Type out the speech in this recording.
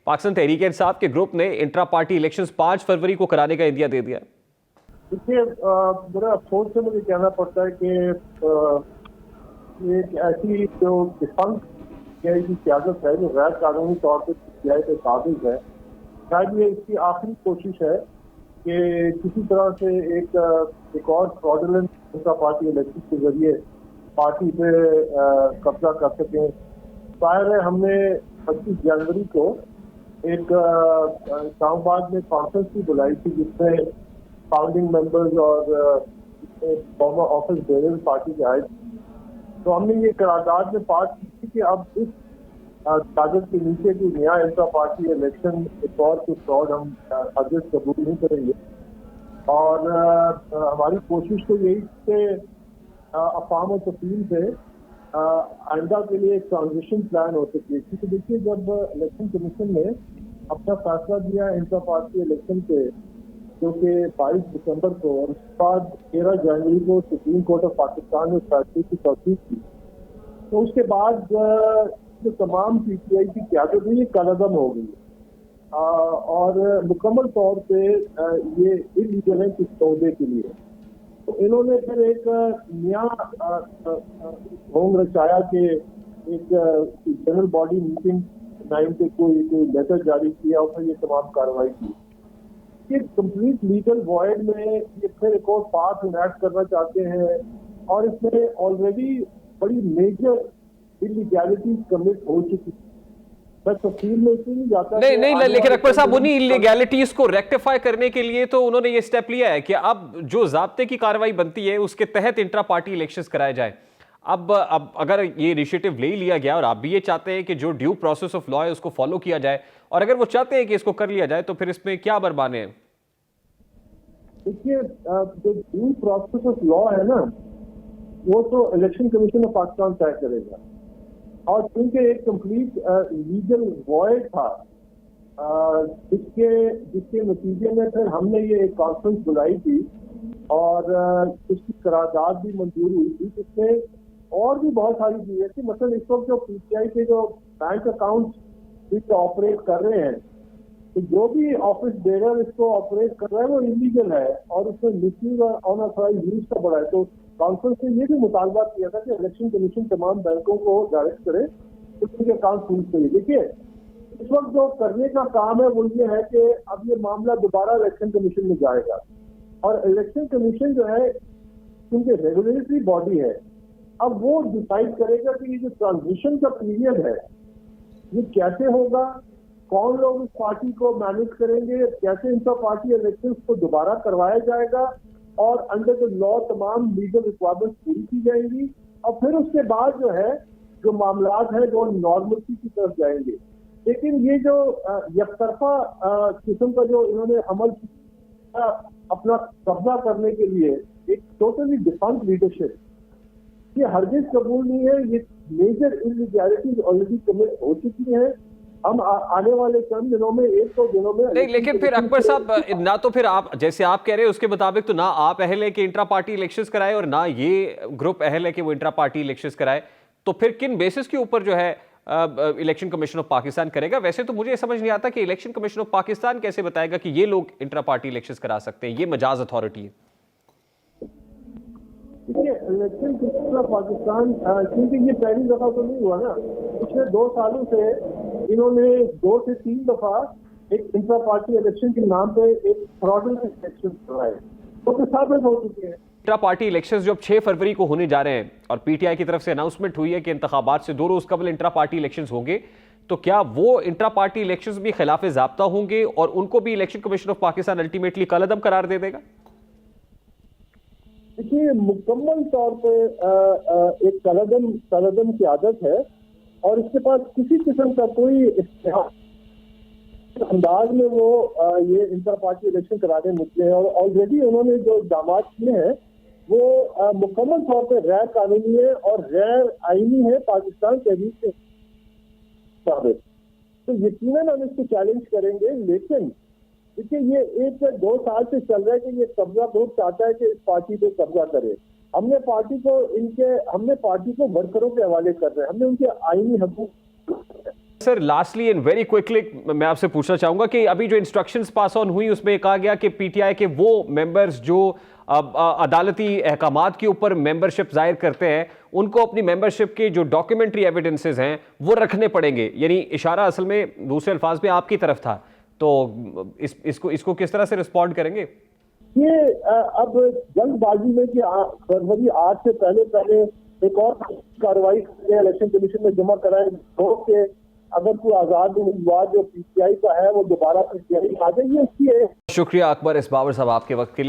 पाकिस्तान तहरीक इंसाफ के ग्रुप ने intra party elections 5 फरवरी को कराने का इंदिया दे दिया। देखिए, बड़ा अफसोस से मुझे कहना पड़ता है कि एक ऐसी जो डिफंक की क्यादत है जो गैर कानूनी तौर पर सीआई पे काबिज है, शायद ये इसकी आखिरी कोशिश है कि किसी तरह से एक और फ्रॉडुलेंट इंट्रा पार्टी इलेक्शन के जरिए पार्टी पे कब्जा कर सकें। शायद है हमने 25 जनवरी को एक इस्लामाबाद में कॉन्फ्रेंस भी बुलाई थी जिसमें फाउंडिंग मेंबर्स और फॉर्मर ऑफिस बेरर पार्टी के आए। तो हमने ये करारदाद में पास की थी कि अब इस कागज के नीचे जो नया इंट्रा पार्टी इलेक्शन एक और कुछ फ्रॉड हम हरगिज़ कबूल नहीं करेंगे। और हमारी कोशिश तो यही कि अफवाम और तफसील से आइंदा के लिए एक ट्रांजिशन प्लान हो सके। क्योंकि देखिए, जब इलेक्शन कमीशन ने अपना फैसला दिया इंट्रा पार्टी इलेक्शन पे, जो कि 22 दिसंबर को, और उसके बाद 13 जनवरी को सुप्रीम कोर्ट ऑफ पाकिस्तान ने फैसले की तस्दीक की, तो उसके बाद जो तमाम पीटीआई की क्यादत हुई कलअदम हो गई और मुकम्मल तौर पे ये इलीगल है किस तौदे के लिए। तो इन्होंने फिर एक नया ढोंग रचाया कि एक जनरल बॉडी मीटिंग 9 के कोई लेटर जारी किया और फिर ये तमाम कार्रवाई की। ये कंप्लीट लीगल वॉइड में ये फिर एक और पार्ट इनैक्ट करना चाहते हैं और इसमें ऑलरेडी बड़ी मेजर इलीगैलिटी कमिट हो चुकी है। तफसील में इसलिए नहीं जाता। नहीं, लेकिन अकबर साहब उन्हीं इलीगैलिटीज को रेक्टिफाई करने के लिए तो उन्होंने ये स्टेप लिया है कि अब जो ज़ाब्ते की कार्रवाई बनती है उसके तहत इंट्रा पार्टी इलेक्शंस कराए जाए। अब अगर ये इनिशिएटिव ले लिया गया और आप भी ये चाहते हैं कि जो ड्यू प्रोसेस ऑफ लॉ है उसको फॉलो किया जाए, और अगर वो चाहते हैं कि इसको कर लिया जाए, तो फिर इसमें क्या बरमाने हैं? देखिए, जो ड्यू प्रोसेस ऑफ लॉ है ना, वो तो इलेक्शन कमीशन ऑफ पाकिस्तान तय करेगा। और क्योंकि एक कंप्लीट लीगल वॉइड था, जिसके नतीजे में फिर हमने ये एक कॉन्फ्रेंस बुलाई थी और उसकी करारदाद भी मंजूर हुई थी, जिसमें और भी बहुत सारी चीजें थी। मतलब इस वक्त जो पीटीआई के जो बैंक अकाउंट ऑपरेट कर रहे हैं, तो जो भी ऑफिस बेरर इसको ऑपरेट कर रहा है वो इलीगल है और उसमें मिसयूज और अनऑथराइज्ड यूज का बड़ा है। तो कॉन्फ्रेंस ने ये भी मुतालबा किया था कि इलेक्शन कमीशन तमाम बैंकों को डायरेक्ट करे उनके अकाउंट फ्रीज करिए। देखिए, इस वक्त जो करने का काम है वो ये है कि अब ये मामला दोबारा इलेक्शन कमीशन में जाएगा और इलेक्शन कमीशन जो है, क्योंकि रेगुलेटरी बॉडी है, अब वो डिसाइड करेगा कि ये जो ट्रांजिशन का पीरियड है ये कैसे होगा, कौन लोग इस पार्टी को मैनेज करेंगे, कैसे इंटर पार्टी इलेक्शन को दोबारा करवाया जाएगा और अंडर द लॉ तमाम लीगल रिक्वायरमेंट्स पूरी की जाएंगी। और फिर उसके बाद जो है जो मामलात है वो नॉर्मलिटी की तरफ जाएंगे। लेकिन ये जो यकतरफा किस्म का जो इन्होंने अमल अपना कब्जा करने के लिए एक टोटली डिफंक लीडरशिप, ये हरगिज़ कबूल नहीं है। ये मेजर इलीगैलिटीज ऑलरेडी कमिट हो चुकी हैं। हम आने वाले चंद दिनों में, 1-2 दिनों में नहीं, लेकिन फिर अकबर साहब, ना तो फिर आप जैसे आप कह रहे हैं उसके मुताबिक तो ना आप अहल है कि इंट्रा पार्टी इलेक्शंस कराए और ना ये ग्रुप अहल है कि वो इंट्रा पार्टी इलेक्शंस कराए, तो फिर किन बेसिस के ऊपर जो है इलेक्शन कमीशन ऑफ पाकिस्तान करेगा? वैसे तो मुझे समझ नहीं आता कि इलेक्शन कमीशन ऑफ पाकिस्तान कैसे बताएगा कि ये लोग इंट्रा पार्टी इलेक्शंस करा सकते हैं, ये मजाज अथॉरिटी है। इलेक्शन कमीशन ऑफ पाकिस्तान, क्योंकि ये पहली दफा तो नहीं हुआ ना, पिछले 2 सालों से इन्होंने 2 से 3 दफा एक इंट्रा पार्टी इलेक्शन के नाम पे एक फ्रॉडुलेंट इलेक्शन करवाए, तो साबित हो चुके हैं। इंट्रा पार्टी इलेक्शंस जो अब 6 फरवरी को होने जा रहे हैं और पीटीआई की तरफ से अनाउंसमेंट हुई है कि इंतखाबात से 2 रोज कबल इंट्रा पार्टी इलेक्शंस होंगे, तो क्या वो इंट्रा पार्टी इलेक्शंस भी खिलाफ ज़ाब्ता होंगे और उनको भी election commission of Pakistan ultimately कलअदम करार दे देगा? देखिए, मुकम्मल तौर पे एक कलअदम की आदत है और इसके पास किसी किस्म का कोई अंदाज में वो ये इंटर पार्टी इलेक्शन कराने निकले हैं। और ऑलरेडी उन्होंने जो इक़दाम किए हैं वो मुकम्मल तौर पे गैर कानूनी है और गैर आईनी है पाकिस्तान तहरीक के मुताबिक। तो यकीनन हम इसको चैलेंज करेंगे। लेकिन देखिए, ये 1-2 साल से चल रहा है कि ये कब्जा ग्रुप चाहता है कि इस पार्टी पे कब्जा करे। हमने पार्टी को वर्करों के हवाले कर रहे हैं, हमने उनके आईनी हकूक sir lastly and very quickly मैं आपसे पूछना चाहूंगा कि अभी जो इंस्ट्रक्शंस पास ऑन हुई उसमें कहा गया कि पीटीआई के वो मेंबर्स जो अदालती अहकामात के ऊपर मेंबरशिप जाहिर करते हैं उनको अपनी मेंबरशिप के जो डॉक्यूमेंट्री एविडेंसेस हैं वो रखने पड़ेंगे, यानी इशारा असल में दूसरे अल्फाज में आपकी तरफ था। तो इसको किस तरह से रिस्पॉन्ड करेंगे? ये अब जल्दबाजी में कि फरवरी 8 से पहले एक और कार्रवाई इलेक्शन कमीशन में जमा कराए तो के अगर कोई आजाद उम्मीदवार जो पीटीआई का है वो दोबारा पीटीआई आ जाए, ये इसकी शुक्रिया अकबर इस बाबर साहब आपके वक्त के लिए।